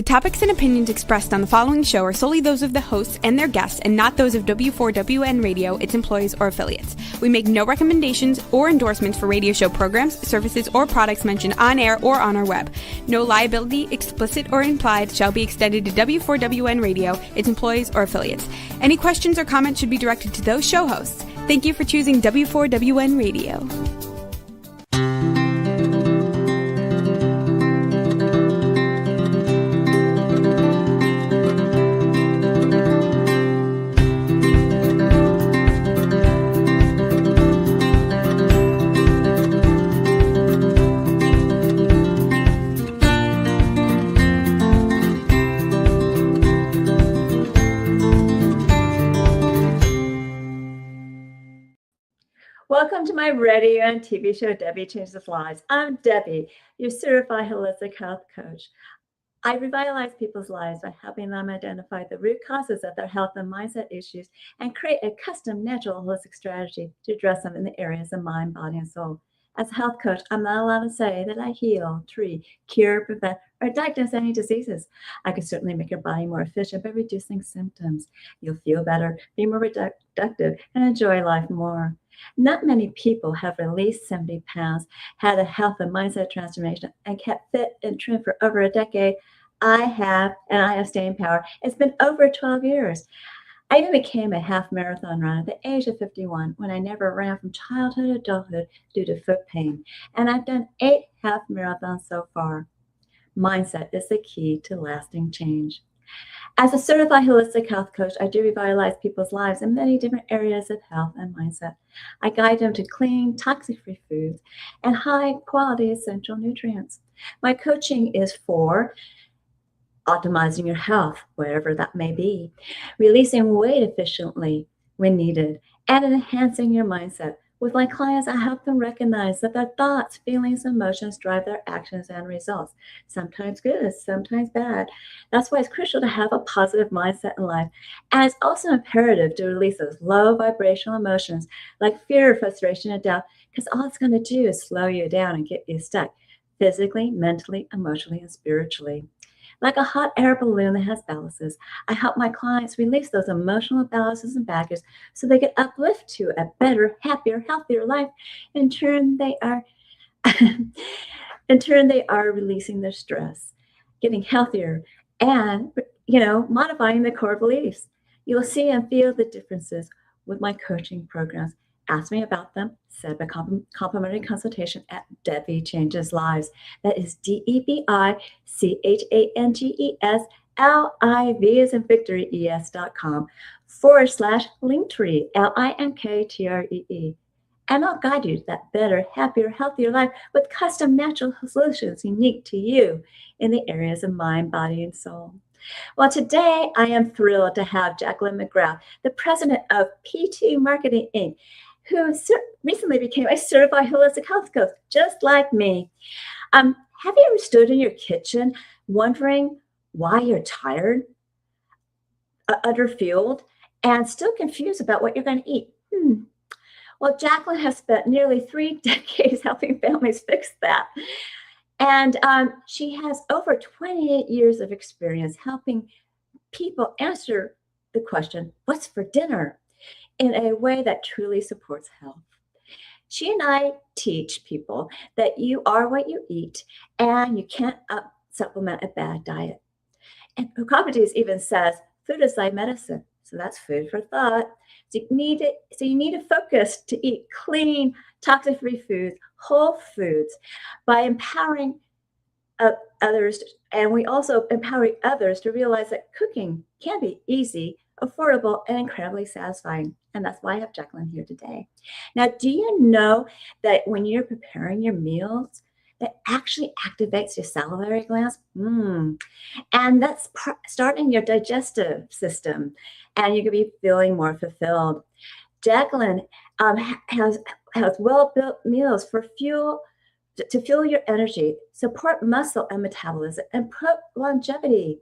The topics and opinions expressed on the following show are solely those of the hosts and their guests and not those of W4WN Radio, its employees, or affiliates. We make no recommendations or endorsements for radio show programs, services, or products mentioned on air or on our web. No liability, explicit or implied, shall be extended to W4WN Radio, its employees, or affiliates. Any questions or comments should be directed to those show hosts. Thank you for choosing W4WN Radio. Welcome to my radio and TV show, Debi Changes Lives. I'm Debi, your certified holistic health coach. I revitalize people's lives by helping them identify the root causes of their health and mindset issues and create a custom, natural, holistic strategy to address them in the areas of mind, body, and soul. As a health coach, I'm not allowed to say that I heal, treat, cure, prevent, or diagnose any diseases. I can certainly make your body more efficient by reducing symptoms. You'll feel better, be more productive, and enjoy life more. Not many people have released 70 pounds, had a health and mindset transformation, and kept fit and trim for over a decade. I have, and I have staying power. It's been over 12 years. I even became a half marathon runner at the age of 51 when I never ran from childhood to adulthood due to foot pain. And I've done 8 half marathons so far. Mindset is the key to lasting change. As a certified holistic health coach, I do revitalize people's lives in many different areas of health and mindset. I guide them to clean, toxic-free foods and high-quality essential nutrients. My coaching is for optimizing your health, whatever that may be, releasing weight efficiently when needed, and enhancing your mindset. With my clients, I help them recognize that their thoughts, feelings, and emotions drive their actions and results. Sometimes good, sometimes bad. That's why it's crucial to have a positive mindset in life. And it's also imperative to release those low vibrational emotions like fear, frustration, and doubt, because all it's going to do is slow you down and get you stuck physically, mentally, emotionally, and spiritually. Like a hot air balloon that has balances, I help my clients release those emotional balances and baggage so they can uplift to a better, happier, healthier life. In turn, they are releasing their stress, getting healthier, and modifying their core beliefs. You'll see and feel the differences with my coaching programs. Ask me about them. Set up a complimentary consultation at Debi Changes Lives. That is DebiChangesLive as in victory es.com/linktree LINKTREE. And I'll guide you to that better, happier, healthier life with custom natural solutions unique to you in the areas of mind, body, and soul. Well, today I am thrilled to have Jacqueline McGrath, the president of P2 Marketing, Inc., who recently became a certified holistic health coach, just like me. Have you ever stood in your kitchen wondering why you're tired, underfueled, and still confused about what you're going to eat? Well, Jacqueline has spent nearly 3 decades helping families fix that. And she has over 28 years of experience helping people answer the question, what's for dinner, in a way that truly supports health. She and I teach people that you are what you eat and you can't supplement a bad diet. And Hippocrates even says food is like medicine. So that's food for thought. So you need to focus to eat clean, toxic-free foods, whole foods, by empowering others. And we also empowering others to realize that cooking can be easy, affordable, and incredibly satisfying. And that's why I have Jacqueline here today. Now, do you know that when you're preparing your meals, that actually activates your salivary glands? And that's starting your digestive system, and you can be feeling more fulfilled. Jacqueline has well-built meals for to fuel your energy, support muscle and metabolism, and promote longevity.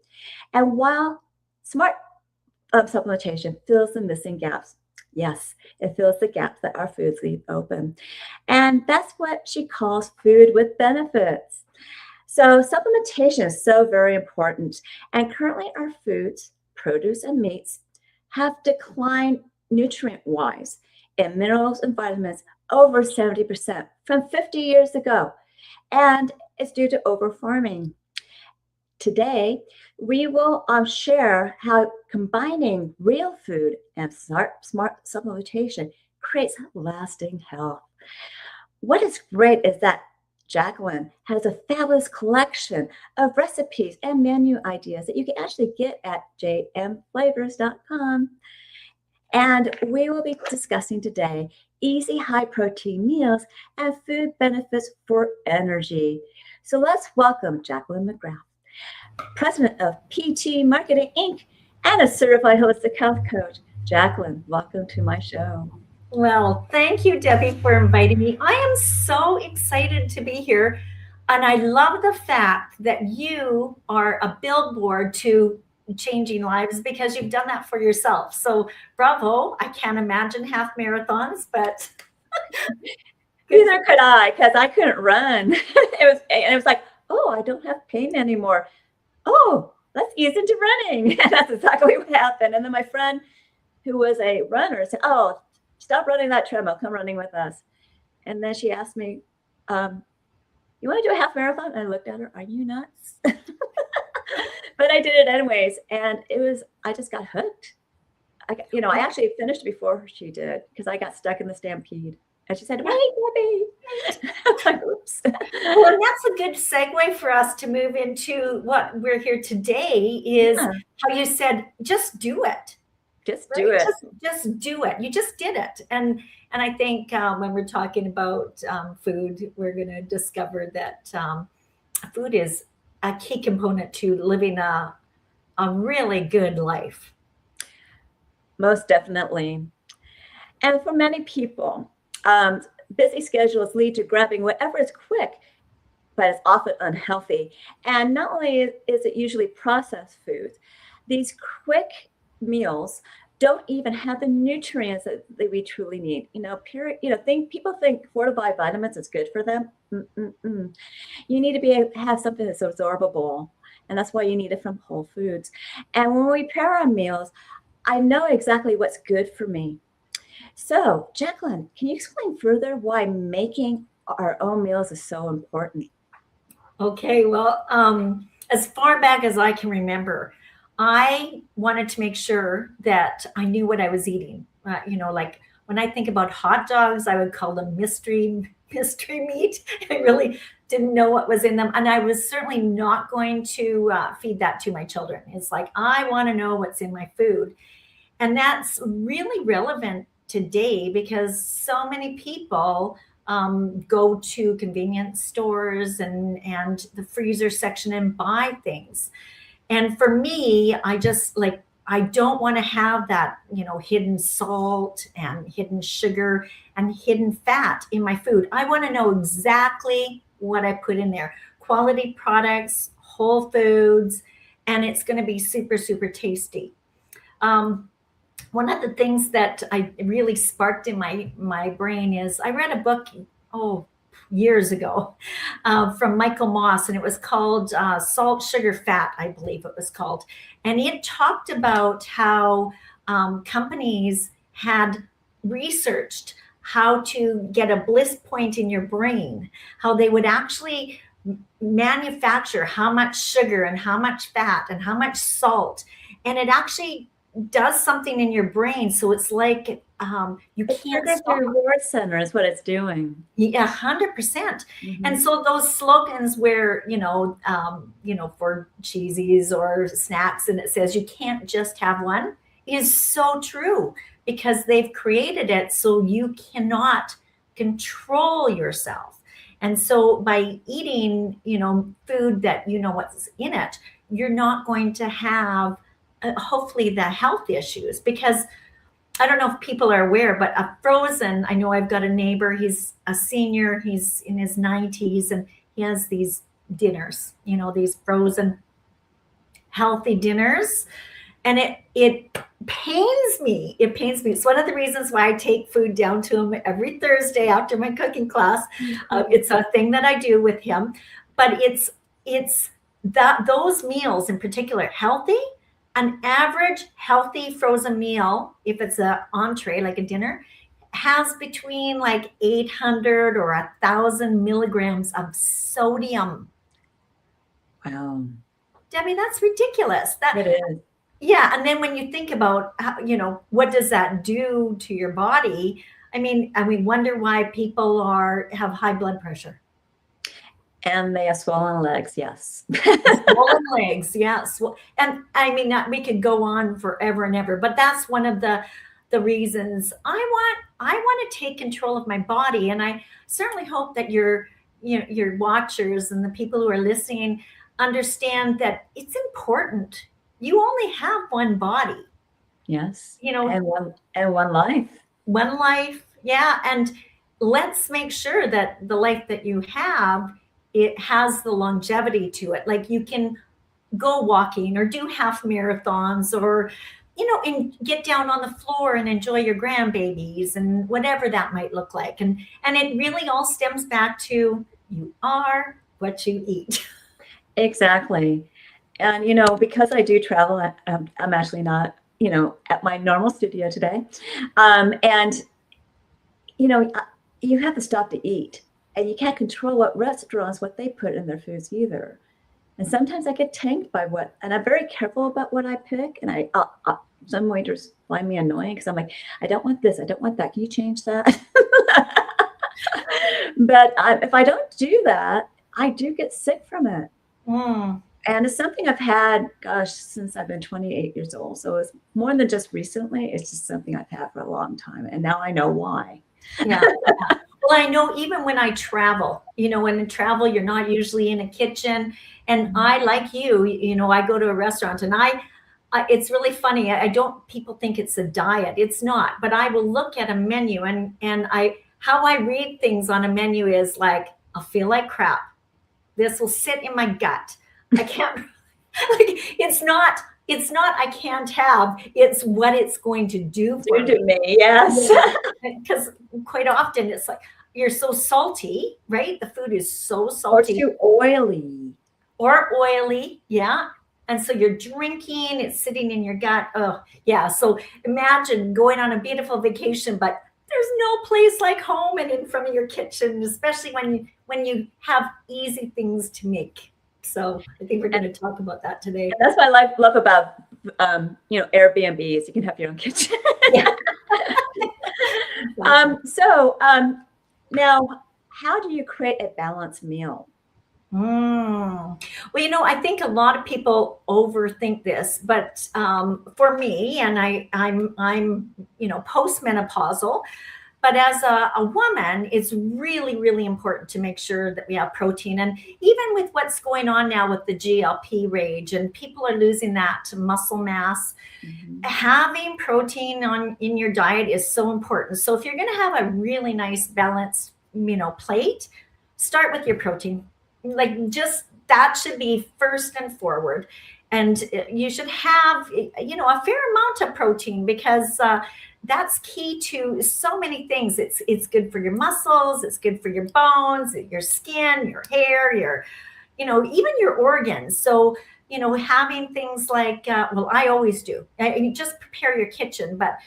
And while smart supplementation fills the missing gaps. Yes, it fills the gaps that our foods leave open. And that's what she calls food with benefits. So supplementation is so very important. And currently our foods, produce and meats, have declined nutrient-wise in minerals and vitamins over 70% from 50 years ago. And it's due to overfarming. Today, we will share how combining real food and smart supplementation creates lasting health. What is great is that Jacqueline has a fabulous collection of recipes and menu ideas that you can actually get at jmflavors.com. And we will be discussing today easy high protein meals and food benefits for energy. So let's welcome Jacqueline McGrath, president of PT Marketing Inc. and a certified holistic health coach. Jacqueline, welcome to my show. Well, thank you, Debbie, for inviting me. I am so excited to be here. And I love the fact that you are a billboard to changing lives because you've done that for yourself. So bravo. I can't imagine half marathons, but neither could I, because I couldn't run. It was like, oh, I don't have pain anymore. Oh, let's ease into running. And that's exactly what happened. And then my friend who was a runner said, oh, stop running that treadmill, come running with us. And then she asked me, you want to do a half marathon? And I looked at her, are you nuts? But I did it anyways. And I just got hooked. I actually finished before she did because I got stuck in the stampede. And she said, wait, Debbie. Like, oops. Well, that's a good segue for us to move into what we're here today is how you said, just do it. Just do it. Just do it. You just did it. And I think when we're talking about food, we're going to discover that food is a key component to living a really good life. Most definitely. And for many people, busy schedules lead to grabbing whatever is quick, but it's often unhealthy. And not only is it usually processed foods, these quick meals don't even have the nutrients that we truly need. People think fortified vitamins is good for them. You need to have something that's absorbable, and that's why you need it from whole foods. And when we pair our meals, I know exactly what's good for me. So, Jacqueline, can you explain further why making our own meals is so important? Okay, well, as far back as I can remember, I wanted to make sure that I knew what I was eating. Like when I think about hot dogs, I would call them mystery meat. I really didn't know what was in them. And I was certainly not going to feed that to my children. It's like, I want to know what's in my food. And that's really relevant today because so many people go to convenience stores and the freezer section and buy things. And for me, I don't want to have that, hidden salt and hidden sugar and hidden fat in my food. I want to know exactly what I put in there. Quality products, whole foods, and it's going to be super, super tasty. One of the things that I really sparked in my brain is I read a book, years ago from Michael Moss, and it was called Salt, Sugar, Fat, I believe it was called. And it talked about how companies had researched how to get a bliss point in your brain, how they would actually manufacture how much sugar and how much fat and how much salt. And it actually does something in your brain. So it's like you can't stop. The reward center is what it's doing. Yeah, 100%. Mm-hmm. And so those slogans where, for cheesies or snacks, and it says you can't just have one is so true because they've created it so you cannot control yourself. And so by eating, food that what's in it, you're not going to have hopefully the health issues because I don't know if people are aware, but I know I've got a neighbor, he's a senior, he's in his 90s, and he has these dinners, these frozen healthy dinners. And it pains me. It pains me. It's one of the reasons why I take food down to him every Thursday after my cooking class. It's a thing that I do with him, but it's that those meals in particular, healthy, an average healthy frozen meal, if it's a entree, like a dinner, has between like 800 or 1,000 milligrams of sodium. Wow. Debbie, that's ridiculous. It is. Yeah. And then when you think about how, what does that do to your body? I mean, and we wonder why people have high blood pressure. And they have swollen legs, yes. Swollen legs, yes. And I mean, we could go on forever and ever, but that's one of the reasons I want to take control of my body. And I certainly hope that your watchers and the people who are listening understand that it's important. You only have one body. Yes. And one life. One life. Yeah. And let's make sure that the life that you have, it has the longevity to it. Like you can go walking or do half marathons or, and get down on the floor and enjoy your grandbabies and whatever that might look like. And it really all stems back to you are what you eat. Exactly. And, because I do travel, I'm actually not, at my normal studio today. And, you have to stop to eat. And you can't control what they put in their foods either. And sometimes I get tanked by and I'm very careful about what I pick. And some waiters find me annoying because I'm like, I don't want this. I don't want that. Can you change that? But if I don't do that, I do get sick from it. Mm. And it's something I've had, since I've been 28 years old. So it's more than just recently. It's just something I've had for a long time. And now I know why. Yeah. Well, I know even when I travel, when I travel, you're not usually in a kitchen. And I, like you, I go to a restaurant and it's really funny. People think it's a diet. It's not, but I will look at a menu and how I read things on a menu is like, I'll feel like crap. This will sit in my gut. I can't, it's not I can't have, it's what it's going to do for me. Yes. Because quite often it's like, you're so salty, right? The food is so salty. Or oily. Yeah. And so you're drinking, it's sitting in your gut. Oh, yeah. So imagine going on a beautiful vacation, but there's no place like home and in front of your kitchen, especially when you have easy things to make. So I think we're going to talk about that today. And that's what I love about, Airbnbs. You can have your own kitchen. Yeah. Now, how do you create a balanced meal? Well, I think a lot of people overthink this, but for me, and I'm postmenopausal, but as a woman, it's really, really important to make sure that we have protein. And even with what's going on now with the GLP rage and people are losing that muscle mass, having protein in your diet is so important. So if you're going to have a really nice balanced, plate, start with your protein. That should be first and forward. And you should have, a fair amount of protein because that's key to so many things. It's good for your muscles. It's good for your bones, your skin, your hair, even your organs. So, having things like, I always do. You just prepare your kitchen, but,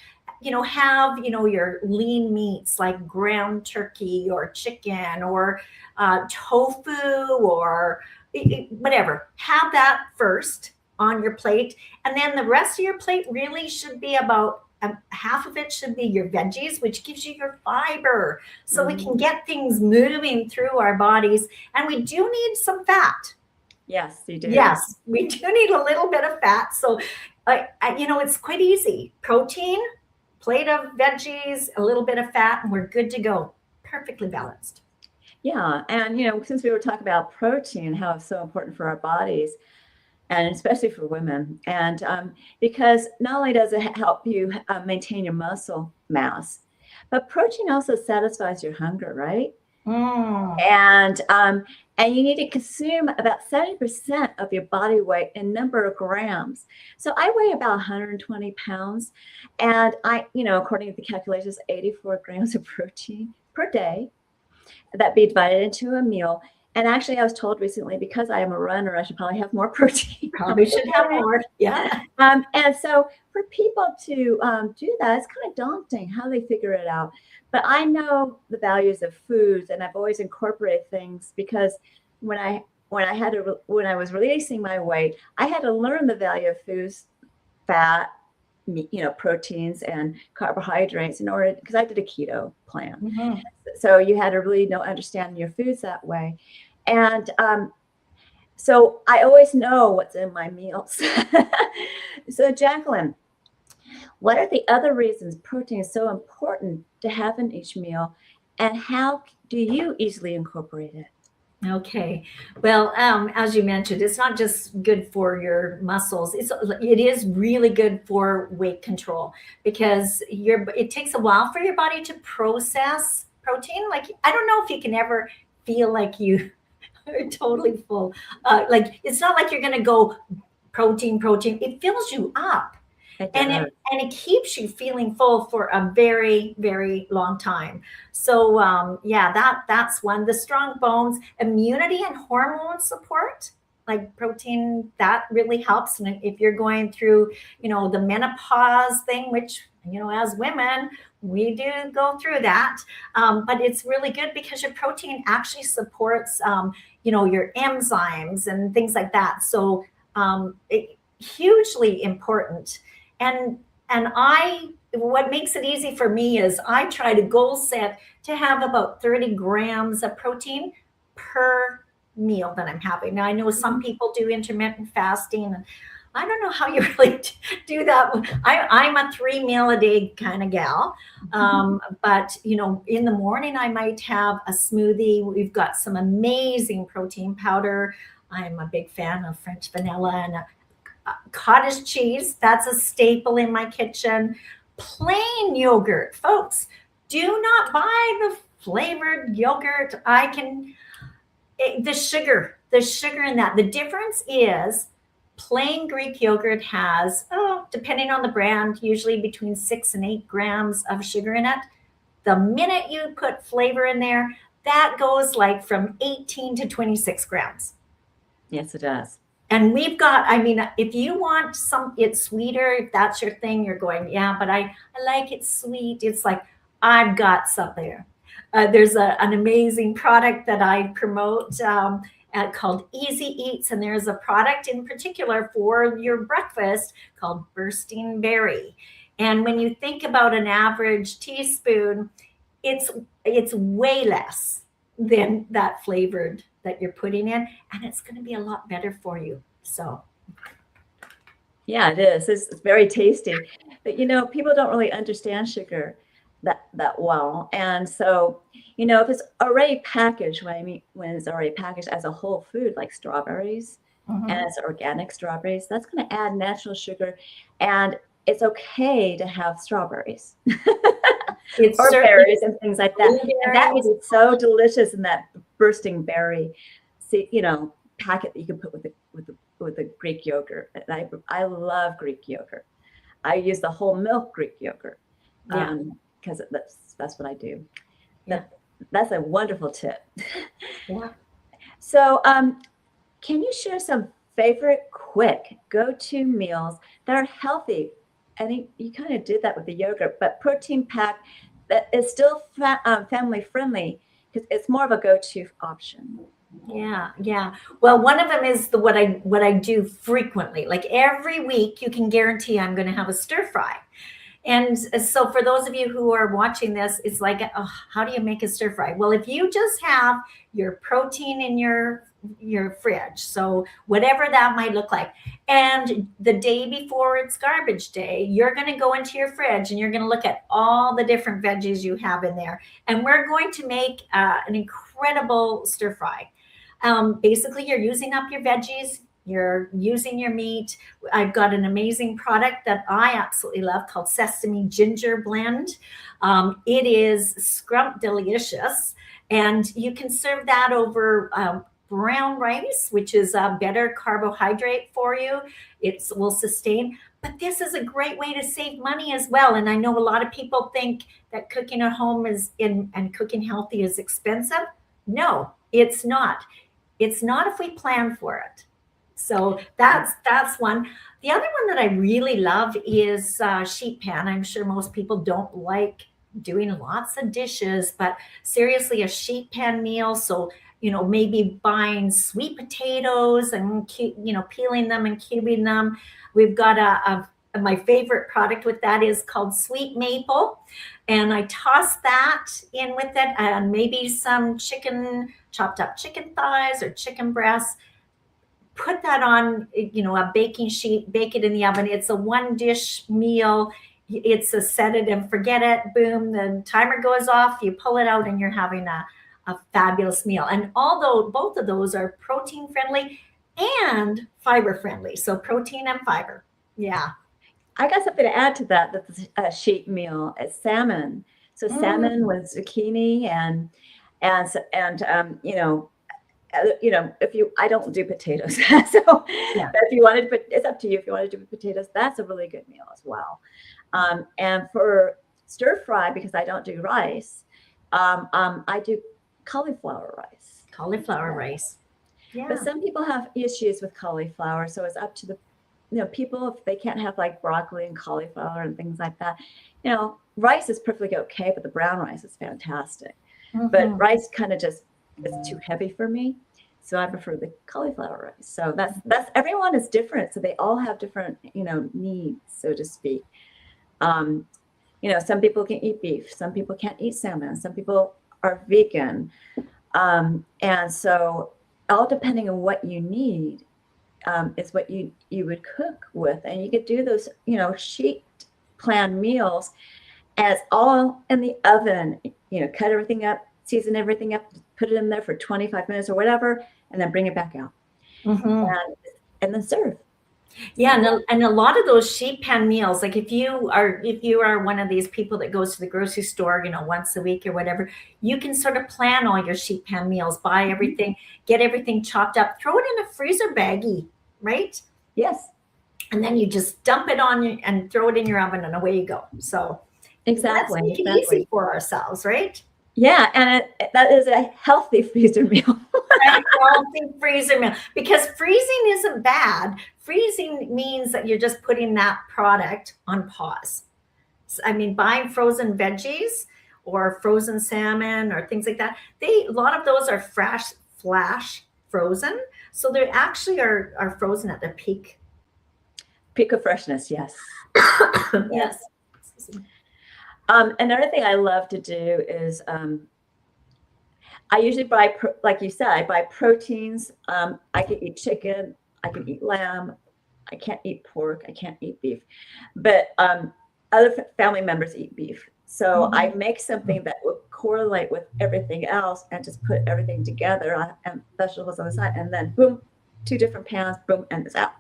have, your lean meats like ground turkey or chicken or tofu or whatever. Have that first on your plate. And then the rest of your plate really should be about half of it should be your veggies, which gives you your fiber. So we can get things moving through our bodies. And we do need some fat. Yes, you do. Yes, we do need a little bit of fat. So, it's quite easy. Protein, plate of veggies, a little bit of fat, and we're good to go. Perfectly balanced. Yeah. And, since we were talking about protein, how it's so important for our bodies, and especially for women. And because not only does it help you maintain your muscle mass, but protein also satisfies your hunger, right? And you need to consume about 70% of your body weight in number of grams. So I weigh about 120 pounds, and according to the calculations, 84 grams of protein per day that be divided into a meal. And actually, I was told recently, because I am a runner, I should probably have more protein. Probably should have more. Yeah. And so for people to do that, it's kind of daunting how they figure it out. But I know the values of foods, and I've always incorporated things, because when I was releasing my weight, I had to learn the value of foods, fat, proteins and carbohydrates, in order, because I did a keto plan. Mm-hmm. So you had to really understand your foods that way. And so I always know what's in my meals. So Jacqueline, what are the other reasons protein is so important to have in each meal, and how do you easily incorporate it? Okay. Well, as you mentioned, it's not just good for your muscles. It is really good for weight control, because it takes a while for your body to process protein. Like, I don't know if you can ever feel like you are totally full. Like, it's not like you're going to go protein. It fills you up. And it keeps you feeling full for a very, very long time. So that's one. The strong bones, immunity and hormone support, like protein, that really helps. And if you're going through, the menopause thing, which, as women, we do go through that. But it's really good because your protein actually supports, your enzymes and things like that. So hugely important. And what makes it easy for me is I try to goal set to have about 30 grams of protein per meal that I'm having. Now, I know some people do intermittent fasting, and I don't know how you really do that. I'm a 3 meal a day kind of gal. But, in the morning, I might have a smoothie. We've got some amazing protein powder. I'm a big fan of French vanilla and cottage cheese. That's a staple in my kitchen. Plain yogurt, folks. Do not buy the flavored yogurt. The sugar in that. The difference is plain Greek yogurt has, depending on the brand, usually between 6 and 8 grams of sugar in it. The minute you put flavor in there, that goes like from 18 to 26 grams. Yes, it does. And we've got, if you want it's sweeter, if that's your thing, you're going, yeah, but I like it sweet. It's like, I've got something. There's an amazing product that I promote called Easy Eats. And there's a product in particular for your breakfast called Bursting Berry. And when you think about an average teaspoon, it's way less than that flavored that you're putting in, and it's going to be a lot better for you. So yeah, it is. It's very tasty, but people don't really understand sugar that well. And so if it's already packaged, when it's already packaged as a whole food, like strawberries, and it's organic strawberries, that's going to add natural sugar. And it's okay to have strawberries or berries and things like that. And that would be so delicious in that bursting berry, packet that you can put with the Greek yogurt. And I love Greek yogurt. I use the whole milk Greek yogurt because that's what I do. Yeah. That's a wonderful tip. Yeah. So can you share some favorite quick go-to meals that are healthy? And you kind of did that with the yogurt, but protein packed that is still family friendly, because it's more of a go-to option. Yeah. Well, one of them is what I do frequently. Like every week, you can guarantee I'm going to have a stir fry. And so for those of you who are watching this, it's like, how do you make a stir fry? Well, if you just have your protein in your fridge, so whatever that might look like, and the day before it's garbage day, you're going to go into your fridge and you're going to look at all the different veggies you have in there. And we're going to make an incredible stir fry. Basically, you're using up your veggies. You're using your meat. I've got an amazing product that I absolutely love called Sesame Ginger Blend. It is scrump delicious, and you can serve that over brown rice, which is a better carbohydrate for you. It will sustain. But this is a great way to save money as well. And I know a lot of people think that cooking at home and cooking healthy is expensive. No, it's not. It's not if we plan for it. So that's one. The other one that I really love is sheet pan. I'm sure most people don't like doing lots of dishes, but seriously, a sheet pan meal. So, maybe buying sweet potatoes and, peeling them and cubing them. We've got my favorite product with that is called sweet maple. And I toss that in with it and maybe some chopped up chicken thighs or chicken breasts. Put that on, a baking sheet, bake it in the oven. It's a one dish meal. It's a set it and forget it. Boom, the timer goes off. You pull it out and you're having a fabulous meal. And although both of those are protein friendly and fiber friendly. So protein and fiber. Yeah. I got something to add to that. That's a sheet meal. It's salmon. So salmon with zucchini and I don't do potatoes. So if you wanted to put, it's up to you. If you want to do potatoes, that's a really good meal as well. And for stir fry, because I don't do rice, I do cauliflower rice. Cauliflower rice. Yeah. But some people have issues with cauliflower. So it's up to the, people, if they can't have like broccoli and cauliflower and things like that, rice is perfectly okay, but the brown rice is fantastic. But rice kind of just, it's too heavy for me. So I prefer the cauliflower rice. So that's everyone is different. So they all have different, needs, so to speak. Some people can eat beef. Some people can't eat salmon. Some people are vegan. And so all depending on what you need is what you would cook with. And you could do those, sheet plan meals as all in the oven, cut everything up, season everything up, put it in there for 25 minutes or whatever, and then bring it back out and then serve. Yeah, and a lot of those sheet pan meals, like if you are one of these people that goes to the grocery store, once a week or whatever, you can sort of plan all your sheet pan meals, buy everything, get everything chopped up, throw it in a freezer baggie, right? Yes. And then you just dump it on and throw it in your oven, and away you go. So exactly, let's make it easy for ourselves, right? Yeah, and that is a healthy freezer meal. A healthy freezer meal, because freezing isn't bad. Freezing means that you're just putting that product on pause. I mean, buying frozen veggies or frozen salmon or things like that, a lot of those are flash frozen, so they actually are frozen at their peak of freshness. Yes. Yes. Another thing I love to do is I usually buy, like you said, I buy proteins. I can eat chicken. I can eat lamb. I can't eat pork. I can't eat beef. But other family members eat beef. So I make something that will correlate with everything else and just put everything together and vegetables on the side. And then boom, 2 different pans, boom, and it's out.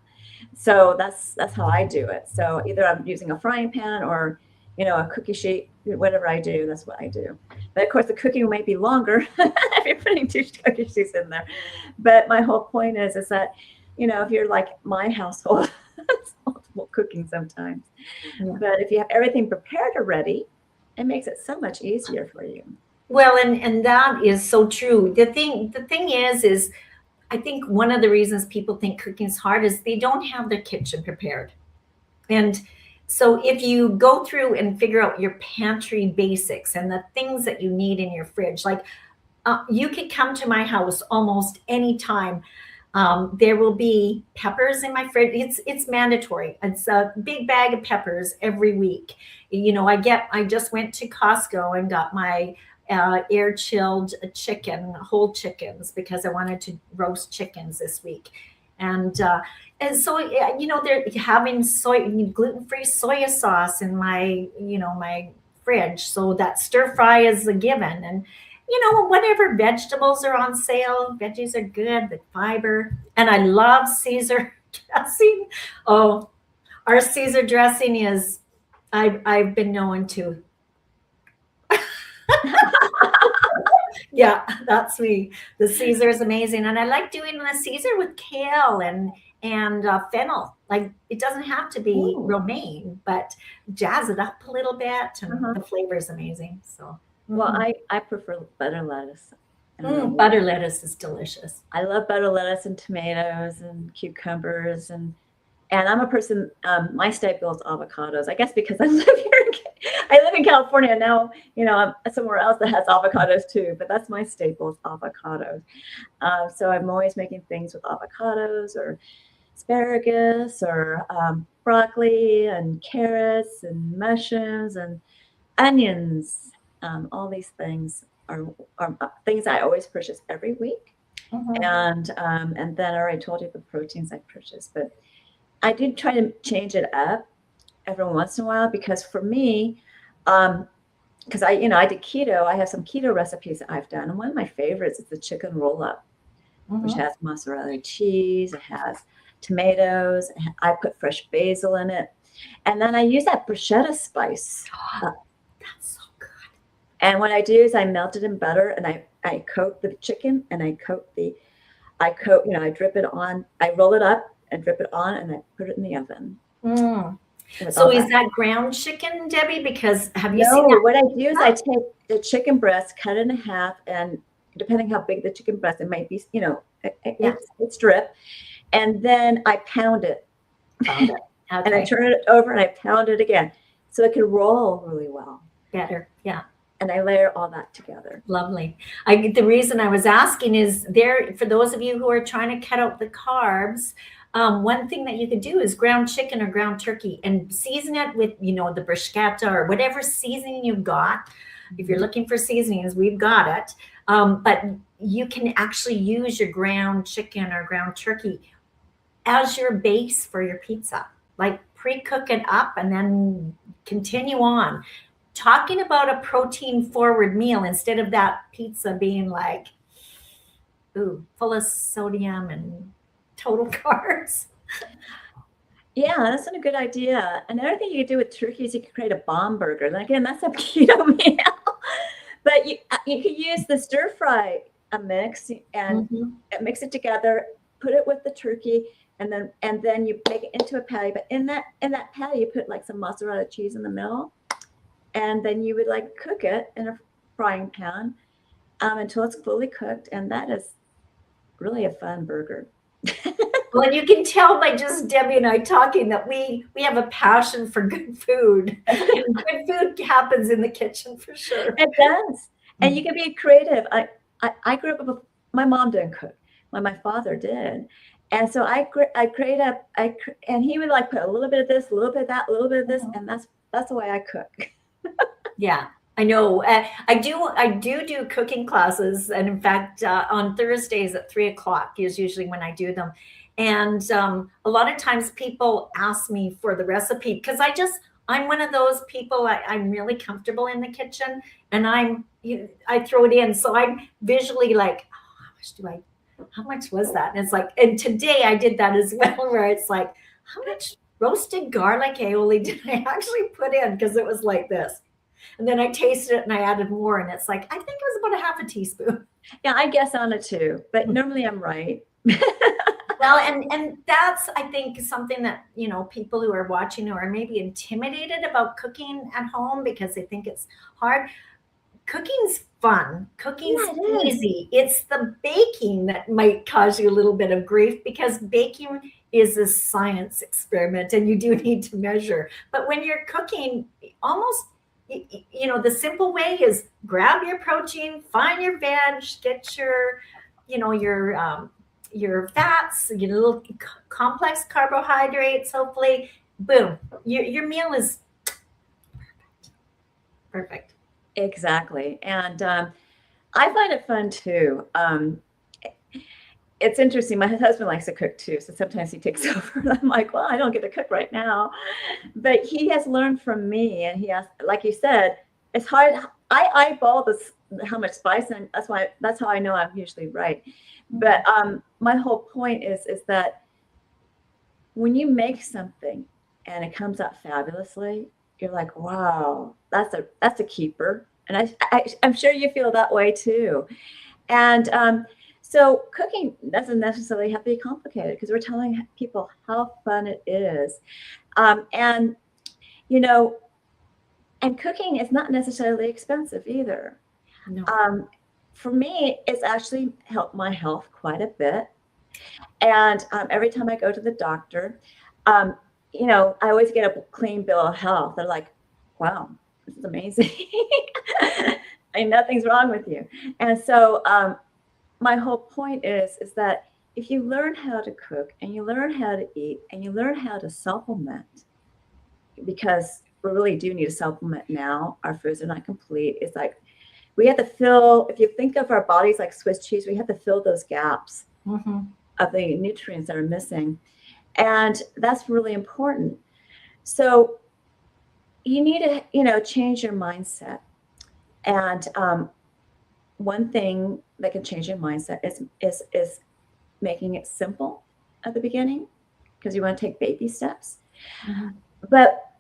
So that's how I do it. So either I'm using a frying pan or a cookie sheet, whatever I do, that's what I do. But of course, the cooking might be longer if you're putting 2 cookie sheets in there. But my whole point is that, if you're like my household, it's multiple cooking sometimes. Yeah. But if you have everything prepared already, it makes it so much easier for you. Well, and that is so true. The thing is I think one of the reasons people think cooking is hard is they don't have their kitchen prepared. And so if you go through and figure out your pantry basics and the things that you need in your fridge, like you could come to my house almost any time. There will be peppers in my fridge. It's mandatory. It's a big bag of peppers every week. I just went to Costco and got my air chilled whole chickens, because I wanted to roast chickens this week. And so, they're having gluten-free soy sauce in my fridge. So that stir fry is a given. And, whatever vegetables are on sale, veggies are good, the fiber. And I love Caesar dressing. Oh, our Caesar dressing is, I've been known to. Yeah, that's me. The Caesar is amazing. And I like doing the Caesar with kale and fennel. Like, it doesn't have to be romaine, but jazz it up a little bit, and the flavor is amazing. So, well, I prefer butter lettuce. Butter lettuce is delicious. I love butter lettuce and tomatoes and cucumbers and I'm a person. My staple is avocados. I guess because I live I live in California now. I'm somewhere else that has avocados too. But that's my staple is avocados. So I'm always making things with avocados or asparagus or broccoli and carrots and mushrooms and onions. All these things are things I always purchase every week. And then I already told you the proteins I purchase, but I do try to change it up every once in a while because for me, because I did keto, I have some keto recipes that I've done, and one of my favorites is the chicken roll-up, which has mozzarella cheese, it has tomatoes, I put fresh basil in it, and then I use that bruschetta spice. That's so good. And what I do is I melt it in butter, and I coat the chicken, and I drip it on, I roll it up and drip it on, and I put it in the oven. So is that ground chicken, Debbie? Because have you seen that? What I do is I take the chicken breast, cut it in half, and depending how big the chicken breast, it might be, it's strip, and then I pound it. Okay. And I turn it over and I pound it again, so it can roll really well. Better, yeah. And I layer all that together. Lovely. The reason I was asking is for those of you who are trying to cut out the carbs, one thing that you could do is ground chicken or ground turkey and season it with, the bruschetta or whatever seasoning you've got. If you're looking for seasonings, we've got it. But you can actually use your ground chicken or ground turkey as your base for your pizza. Like pre-cook it up and then continue on. Talking about a protein forward meal instead of that pizza being like, full of sodium and total carbs. Yeah, that's a good idea. Another thing you can do with turkey is you can create a bomb burger. And again, that's a keto meal. But you can use the stir fry mix and mix it together, put it with the turkey, and then you make it into a patty. But in that patty, you put like some mozzarella cheese in the middle. And then you would like cook it in a frying pan until it's fully cooked. And that is really a fun burger. Well, you can tell by just Debbie and I talking that we have a passion for good food. And good food happens in the kitchen for sure. It does. And you can be creative. I grew up with, my mom didn't cook. My father did. And so and he would like put a little bit of this, a little bit of that, a little bit of this. And that's the way I cook. Yeah, I know. I do cooking classes, and in fact, on Thursdays at 3:00 is usually when I do them. And a lot of times people ask me for the recipe because I'm one of those people. I'm really comfortable in the kitchen, and I throw it in. So I'm visually like, how much was that? And it's like, and today I did that as well, where it's like, how much roasted garlic aioli did I actually put in? Because it was like this. And then I tasted it and I added more. And it's like, I think it was about a half a teaspoon. Yeah, I guess on it too. But normally I'm right. Well, and that's, I think, something that, people who are watching who are maybe intimidated about cooking at home because they think it's hard. Cooking's fun. Cooking's easy. It's the baking that might cause you a little bit of grief because baking is a science experiment and you do need to measure. But when you're cooking, almost, the simple way is grab your protein, find your veg, get your fats, your little complex carbohydrates, hopefully, boom, your meal is perfect. Exactly. And I find it fun too. It's interesting. My husband likes to cook too. So sometimes he takes over and I'm like, well, I don't get to cook right now. But he has learned from me. And he has, like you said, it's hard. I eyeball how much spice, and that's how I know I'm usually right. But my whole point is that when you make something and it comes out fabulously, you're like, wow, that's a keeper. And I'm sure you feel that way too. And so cooking doesn't necessarily have to be complicated because we're telling people how fun it is. And cooking is not necessarily expensive either. No. for me, it's actually helped my health quite a bit. And every time I go to the doctor, um, I always get a clean bill of health. They're like, wow, this is amazing. And nothing's wrong with you. And so my whole point is that if you learn how to cook and you learn how to eat and you learn how to supplement, because we really do need to supplement now, our foods are not complete. It's like we have to fill, if you think of our bodies like Swiss cheese, we have to fill those gaps of the nutrients that are missing. And that's really important. So you need to, change your mindset. And one thing that can change your mindset is making it simple at the beginning, because you want to take baby steps. But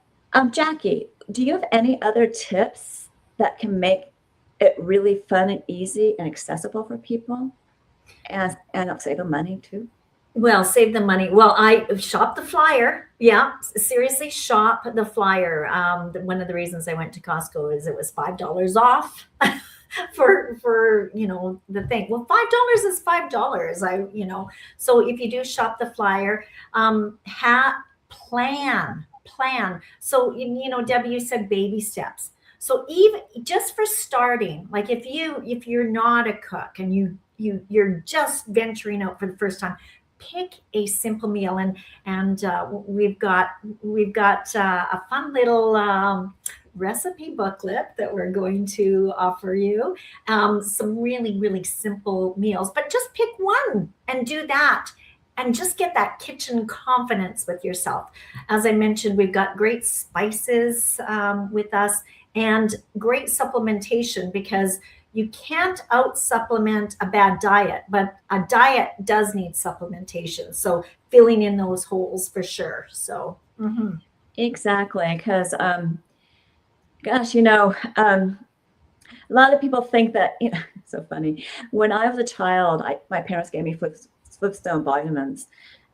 Jackie, do you have any other tips that can make it really fun and easy and accessible for people, and save them money too? Well, save the money. Well, I shop the flyer. Yeah, seriously, shop the flyer. One of the reasons I went to Costco is it was $5 off for the thing. Well, $5 is $5. So if you do shop the flyer, plan. So Debbie, you said baby steps. So even just for starting, like if you're not a cook and you're just venturing out for the first time, pick a simple meal, and we've got a fun little recipe booklet that we're going to offer you. Some really, really simple meals, but just pick one and do that. And just get that kitchen confidence with yourself. As I mentioned, we've got great spices with us and great supplementation, because you can't out supplement a bad diet, but a diet does need supplementation. So filling in those holes for sure. So exactly, because gosh, a lot of people think that, it's so funny. When I was a child, my parents gave me Flintstone vitamins,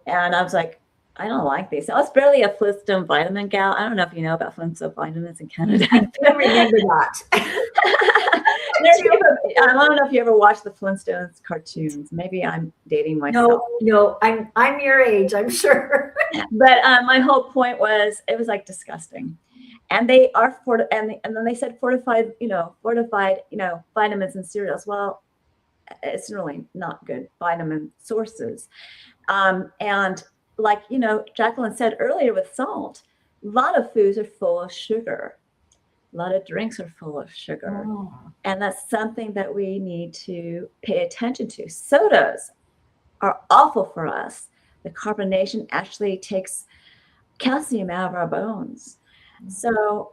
and I was like, I don't like these. I was barely a Flintstone vitamin gal. I don't know if you know about Flintstone vitamins in Canada. I don't remember that. I don't know if you ever watched the Flintstones cartoons. Maybe I'm dating myself. No, I'm your age, I'm sure. But my whole point was, it was like disgusting. And they are and then they said fortified vitamins and cereals. Well, it's really not good vitamin sources. And like, Jacqueline said earlier with salt, a lot of foods are full of sugar. A lot of drinks are full of sugar. And that's something that we need to pay attention to. Sodas are awful for us. The carbonation actually takes calcium out of our bones. So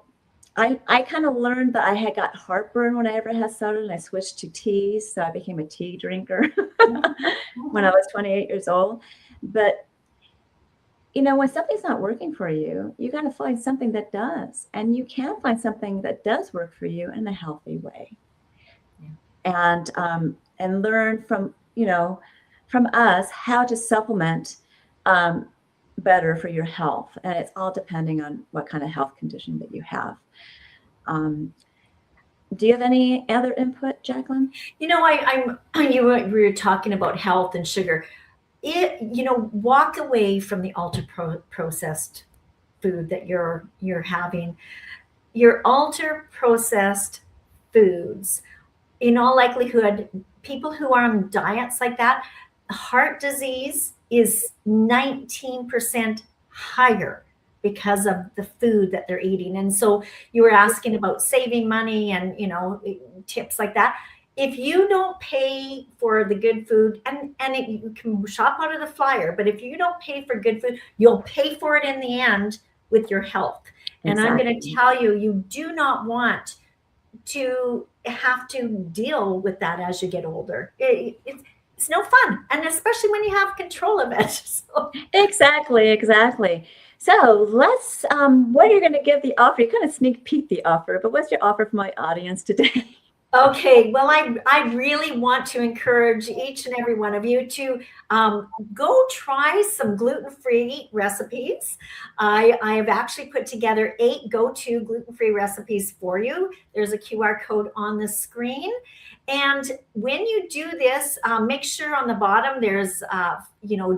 I kind of learned that I had got heartburn whenever I had soda, and I switched to teas. So I became a tea drinker when I was 28 years old. But, when something's not working for you, you got to find something that does. And you can find something that does work for you in a healthy way. And learn from us how to supplement better for your health. And it's all depending on what kind of health condition that you have. Do you have any other input, Jacqueline? We were talking about health and sugar. Walk away from the ultra processed food that you're having. Your ultra processed foods, in all likelihood, people who are on diets like that, heart disease is 19% higher because of the food that they're eating. And so you were asking about saving money and, tips like that. If you don't pay for the good food, and you can shop out of the flyer, but if you don't pay for good food, you'll pay for it in the end with your health. Exactly. And I'm going to tell you, you do not want to have to deal with that as you get older. It's no fun, and especially when you have control of it. So. Exactly. So let's, what are you going to give the offer? You kind of sneak peek the offer, but what's your offer for my audience today? Okay, well, I really want to encourage each and every one of you to go try some gluten-free recipes. I have actually put together 8 go-to gluten-free recipes for you. There's a QR code on the screen. And when you do this, make sure on the bottom there's,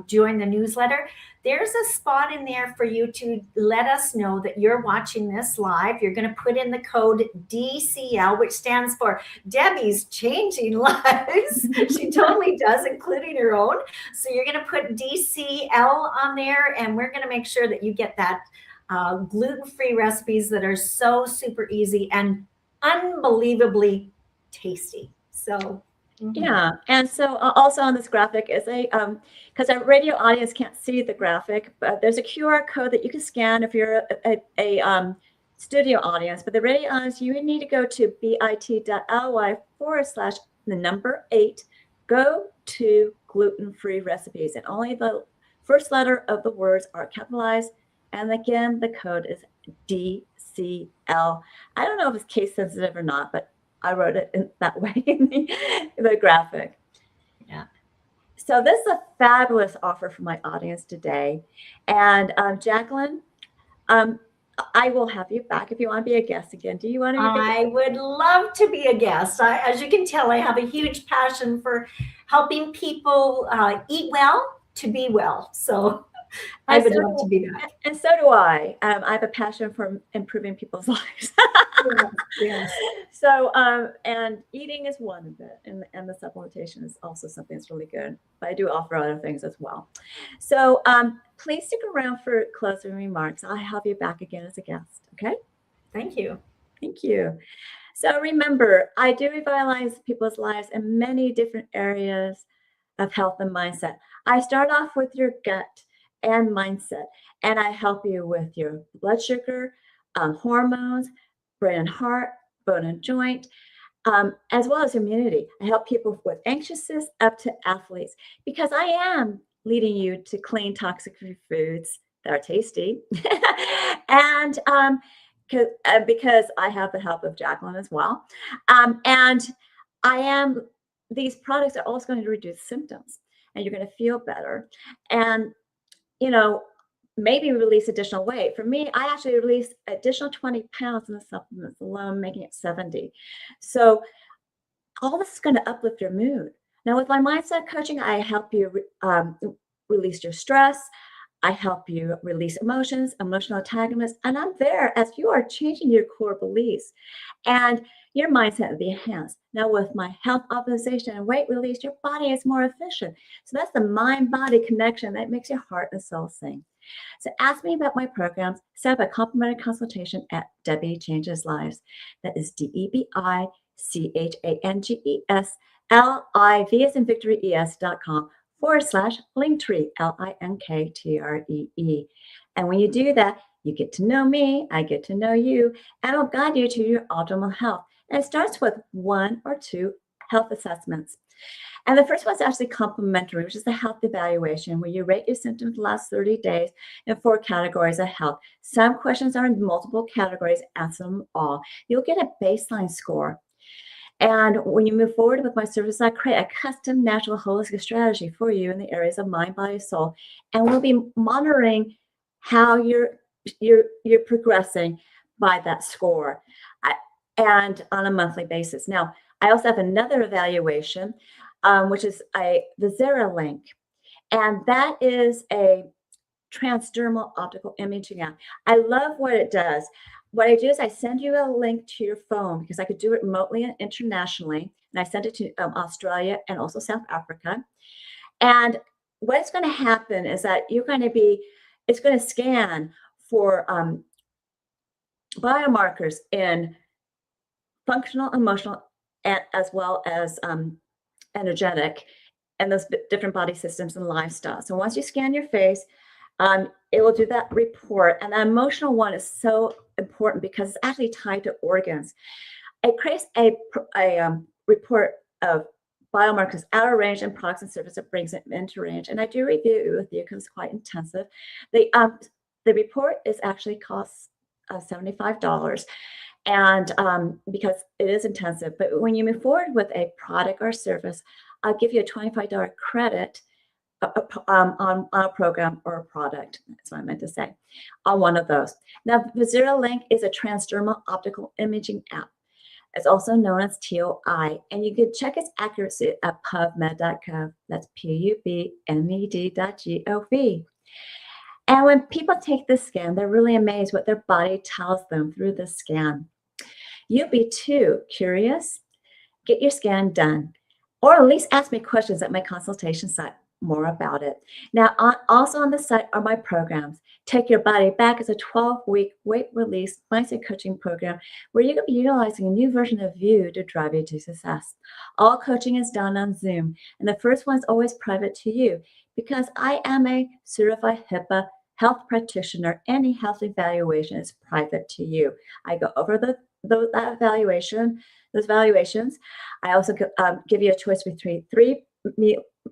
join the newsletter. There's a spot in there for you to let us know that you're watching this live. You're going to put in the code DCL, which stands for Debi's Changing Lives. She totally does, including her own. So you're going to put DCL on there, and we're going to make sure that you get that gluten-free recipes that are so super easy and unbelievably tasty. So yeah, and so also on this graphic is because our radio audience can't see the graphic, but there's a QR code that you can scan if you're a studio audience. But the radio audience, you need to go to bit.ly/8, go to gluten-free recipes, and only the first letter of the words are capitalized. And again, the code is DCL. I don't know if it's case sensitive or not, but I wrote it in that way in the graphic. Yeah. So this is a fabulous offer for my audience today. And Jacqueline, I will have you back if you want to be a guest again. Do you want to be a guest? I would love to be a guest. As you can tell, I have a huge passion for helping people eat well to be well. So I would love to be back. And so do I. I have a passion for improving people's lives. Yes. So, and eating is one of it. And the supplementation is also something that's really good. But I do offer other things as well. So please stick around for closing remarks. I'll have you back again as a guest. Okay? Thank you. Thank you. So remember, I do revitalize people's lives in many different areas of health and mindset. I start off with your gut and mindset, and I help you with your blood sugar, hormones, brain and heart, bone and joint, as well as immunity. I help people with anxiousness up to athletes because I am leading you to clean, toxic-free foods that are tasty, and because I have the help of Jacqueline as well, and these products are also going to reduce symptoms, and you're going to feel better, and maybe release additional weight. For me, I actually released additional 20 pounds in the supplements alone, making it 70. So all this is going to uplift your mood. Now, with my mindset coaching, I help you release your stress. I help you release emotions, emotional attachments, and I'm there as you are changing your core beliefs. And your mindset will be enhanced. Now, with my health optimization and weight release, your body is more efficient. So that's the mind-body connection that makes your heart and soul sing. So ask me about my programs. Set up a complimentary consultation at Debi Changes Lives. That is DebiChangesLives, as in Victory ES.com/Linktree, Linktree. And when you do that, you get to know me, I get to know you, and I'll guide you to your optimal health. And it starts with 1 or 2 health assessments. And the first one's actually complimentary, which is a health evaluation where you rate your symptoms the last 30 days in 4 categories of health. Some questions are in multiple categories, answer them all. You'll get a baseline score. And when you move forward with my service, I create a custom natural holistic strategy for you in the areas of mind, body, soul. And we'll be monitoring how you're progressing by that score and on a monthly basis. Now, I also have another evaluation, which is the ZeraLink. And that is a transdermal optical imaging app. I love what it does. What I do is I send you a link to your phone because I could do it remotely and internationally. And I send it to Australia and also South Africa. And what's going to happen is that it's going to scan for biomarkers in functional, emotional, as well as energetic, and those different body systems and lifestyle. So once you scan your face, it will do that report. And the emotional one is so important because it's actually tied to organs. It creates a report of biomarkers out of range and products and services that brings it into range. And I do review it with you because it's quite intensive. The report is actually costs $75. And because it is intensive, but when you move forward with a product or service, I'll give you a $25 credit on a program or a product. That's what I meant to say, on one of those. Now, VisiraLink is a transdermal optical imaging app. It's also known as TOI, and you can check its accuracy at pubmed.gov. That's PUBMED.gov. And when people take this scan, they're really amazed what their body tells them through the scan. You'll be too curious. Get your scan done, or at least ask me questions at my consultation site. More about it. Now, also on the site are my programs. Take Your Body Back is a 12-week weight release mindset coaching program where you can be utilizing a new version of you to drive you to success. All coaching is done on Zoom, and the first one's always private to you because I am a certified HIPAA health practitioner. Any health evaluation is private to you. I go over those valuations. I also give you a choice between three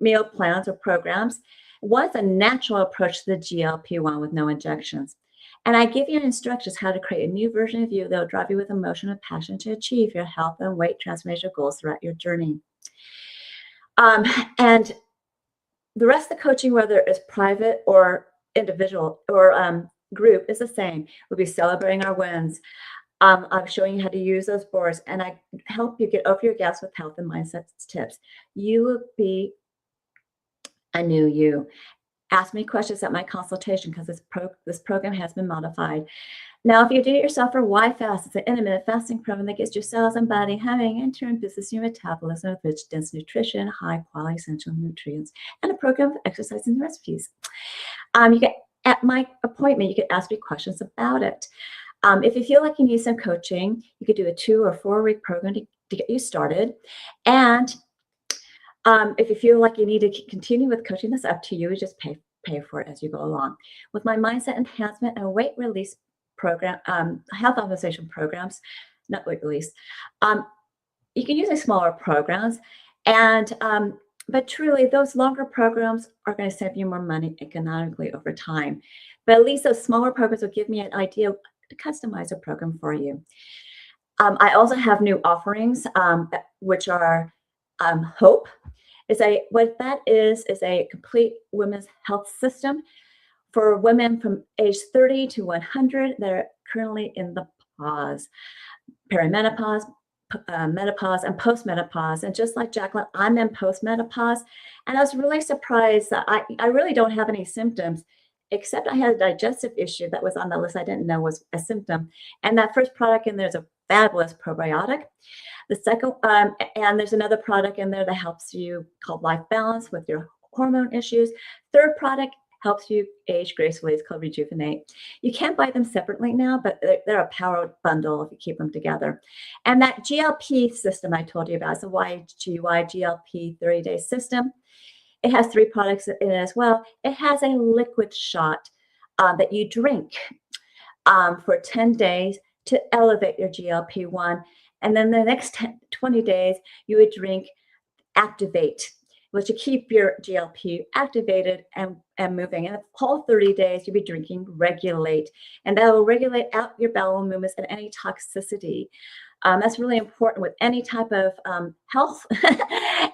meal plans or programs. One's a natural approach to the GLP-1 with no injections. And I give you instructions how to create a new version of you that will drive you with emotion and passion to achieve your health and weight transformation goals throughout your journey. And the rest of the coaching, whether it's private or individual or group, is the same. We'll be celebrating our wins. I'm showing you how to use those boards, and I help you get over your gaps with health and mindset tips. You will be a new you. Ask me questions at my consultation because this program has been modified. Now, if you do it yourself for Why Fast, it's an intermittent fasting program that gets your cells and body humming and turn business your metabolism with rich, dense nutrition, high quality essential nutrients, and a program of exercise and recipes. You get at my appointment, you can ask me questions about it. If you feel like you need some coaching, you could do a 2 or 4 week program to get you started. And if you feel like you need to continue with coaching, that's up to you. You just pay for it as you go along. With my mindset enhancement and weight release program, health optimization programs, not weight release, you can use smaller programs. And but truly, those longer programs are going to save you more money economically over time. But at least those smaller programs will give me an idea to customize a program for you. I also have new offerings, which are Hope. What that is a complete women's health system for women from age 30 to 100 that are currently in the pause, perimenopause, menopause, and postmenopause. And just like Jacqueline, I'm in postmenopause, and I was really surprised that I really don't have any symptoms, except I had a digestive issue that was on the list I didn't know was a symptom. And that first product in there is a fabulous probiotic. The second, and there's another product in there that helps you called Life Balance with your hormone issues. Third product helps you age gracefully. It's called Rejuvenate. You can't buy them separately now, but they're a power bundle if you keep them together. And that GLP system I told you about is a YGY GLP 30-day system. It has 3 products in it as well. It has a liquid shot that you drink for 10 days to elevate your GLP-1. And then the next 20 days, you would drink Activate, which will keep your GLP activated and moving. And the whole 30 days, you'll be drinking Regulate. And that will regulate out your bowel movements and any toxicity. That's really important with any type of health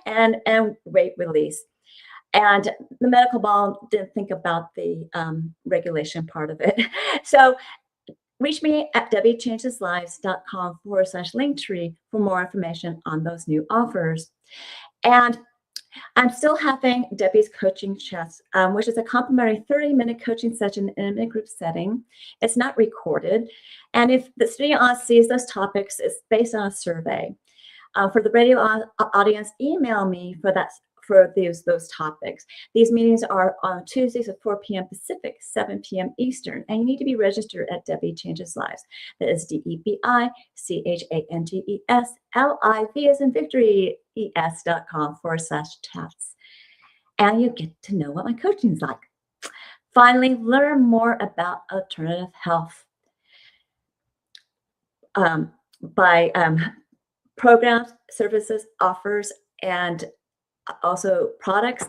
and weight release. And the medical ball didn't think about the regulation part of it. So reach me at DebiChangesLives.com/Linktree for more information on those new offers. And I'm still having Debi's Coaching Chats, which is a complimentary 30-minute coaching session in a group setting. It's not recorded. And if the studio audience sees those topics, it's based on a survey. For the radio audience, email me for those topics. These meetings are on Tuesdays at 4 p.m. Pacific, 7 p.m. Eastern, and you need to be registered at Debi Changes Lives. That is DebiChangesLives as in victory, es.com/chats. And you get to know what my coaching is like. Finally, learn more about alternative health by programs, services, offers, and also products,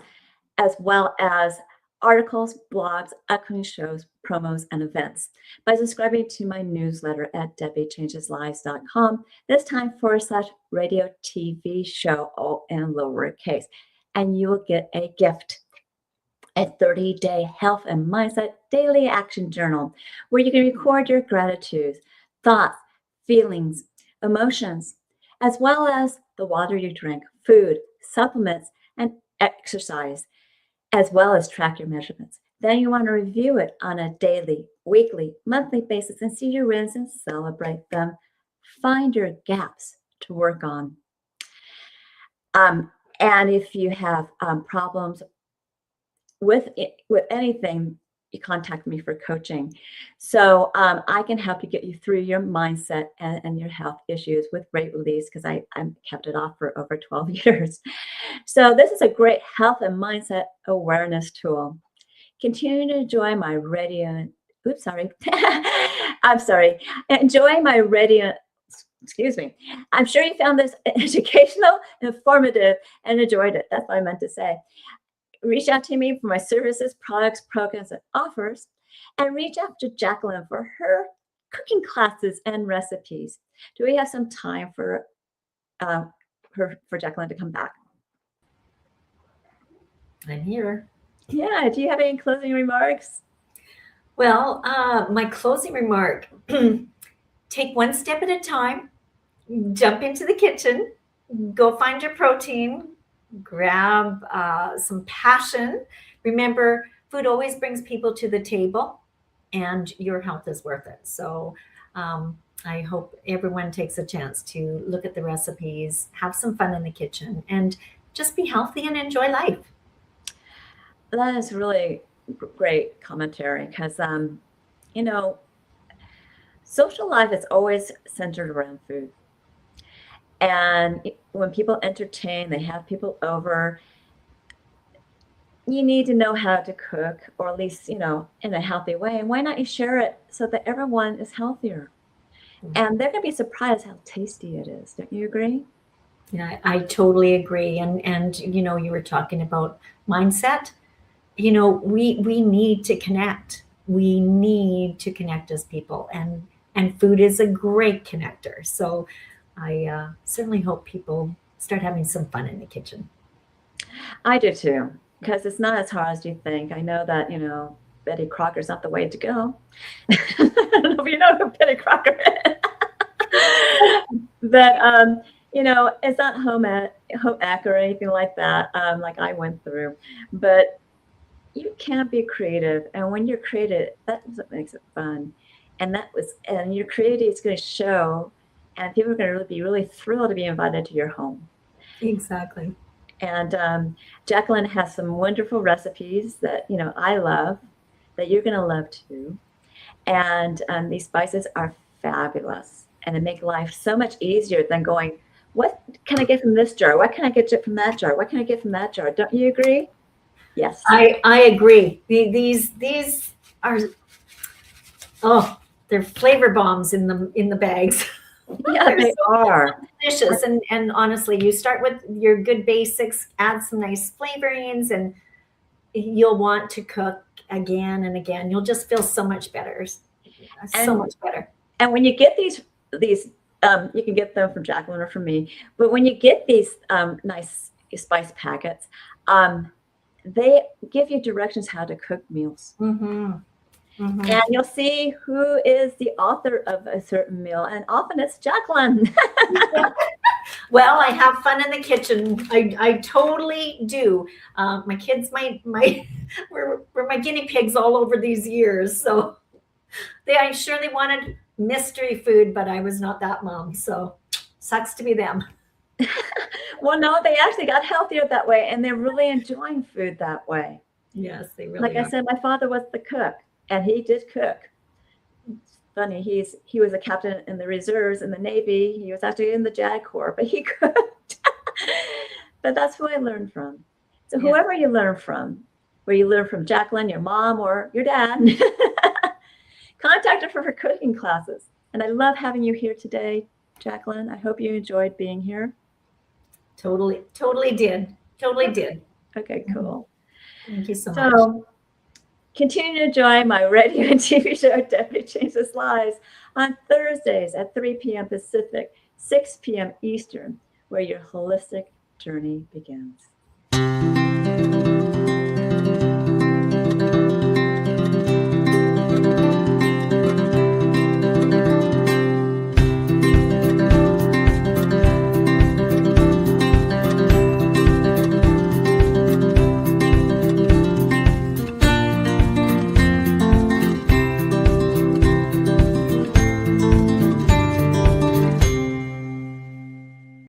as well as articles, blogs, upcoming shows, promos, and events by subscribing to my newsletter at debiechangeslives.com. This time / radio TV show, all in lowercase. And you will get a gift, a 30-day health and mindset daily action journal where you can record your gratitudes, thoughts, feelings, emotions, as well as the water you drink, food, supplements, and exercise, as well as track your measurements. Then you want to review it on a daily, weekly, monthly basis and see your wins and celebrate them. Find your gaps to work on. And if you have problems with anything, you contact me for coaching. So I can help you get you through your mindset and your health issues with weight release, because I kept it off for over 12 years. So this is a great health and mindset awareness tool. Continue to enjoy my radio. Oops, sorry. I'm sorry. Enjoy my radio. Excuse me. I'm sure you found this educational, informative, and enjoyed it. That's what I meant to say. Reach out to me for my services, products, programs, and offers, and reach out to Jacqueline for her cooking classes and recipes. Do we have some time for Jacqueline to come back? I'm here. Yeah. Do you have any closing remarks? Well, my closing remark, take one step at a time, jump into the kitchen, go find your protein, grab some passion. Remember, food always brings people to the table, and your health is worth it. So I hope everyone takes a chance to look at the recipes, have some fun in the kitchen, and just be healthy and enjoy life. That is really great commentary, because, social life is always centered around food. And when people entertain, they have people over, you need to know how to cook, or at least, in a healthy way. And why not you share it so that everyone is healthier? And they're going to be surprised how tasty it is. Don't you agree? Yeah, I totally agree. And you were talking about mindset. We need to connect. We need to connect as people, and food is a great connector. So I certainly hope people start having some fun in the kitchen. I do too, because it's not as hard as you think. I know that, Betty Crocker's not the way to go. I don't know if you know who Betty Crocker is. But, it's not home ec or anything like that, like I went through. But you can be creative. And when you're creative, that's what makes it fun. And your creativity is going to show. And people are going to be really thrilled to be invited to your home. Exactly. And Jacqueline has some wonderful recipes that, I love, that you're going to love too. And these spices are fabulous. And they make life so much easier than going, what can I get from this jar? What can I get from that jar? What can I get from that jar? Don't you agree? Yes. I agree. These are, they're flavor bombs in the bags. Yeah, they are delicious. And honestly, you start with your good basics, add some nice flavorings, and you'll want to cook again and again. You'll just feel so much better. Much better. And when you get these, you can get them from Jacqueline or from me. But when you get these nice spice packets, they give you directions how to cook meals. Mm-hmm. Mm-hmm. And you'll see who is the author of a certain meal, and often it's Jacqueline. Well, I have fun in the kitchen. I totally do. My kids, were my guinea pigs all over these years. So I'm sure they wanted mystery food, but I was not that mom. So sucks to be them. Well, no, they actually got healthier that way, and they're really enjoying food that way. Yes, they really Like are. I said, my father was the cook. And he did cook. It's funny, he was a captain in the reserves in the Navy. He was actually in the JAG Corps, but he cooked. But that's who I learned from. So whoever you learn from, where you learn from Jacqueline, your mom, or your dad, contact her for her cooking classes. And I love having you here today, Jacqueline. I hope you enjoyed being here. Totally did. Okay, cool. Thank you so much. Continue to enjoy my radio and TV show, Debi Changes Lives, on Thursdays at 3 p.m. Pacific, 6 p.m. Eastern, where your holistic journey begins.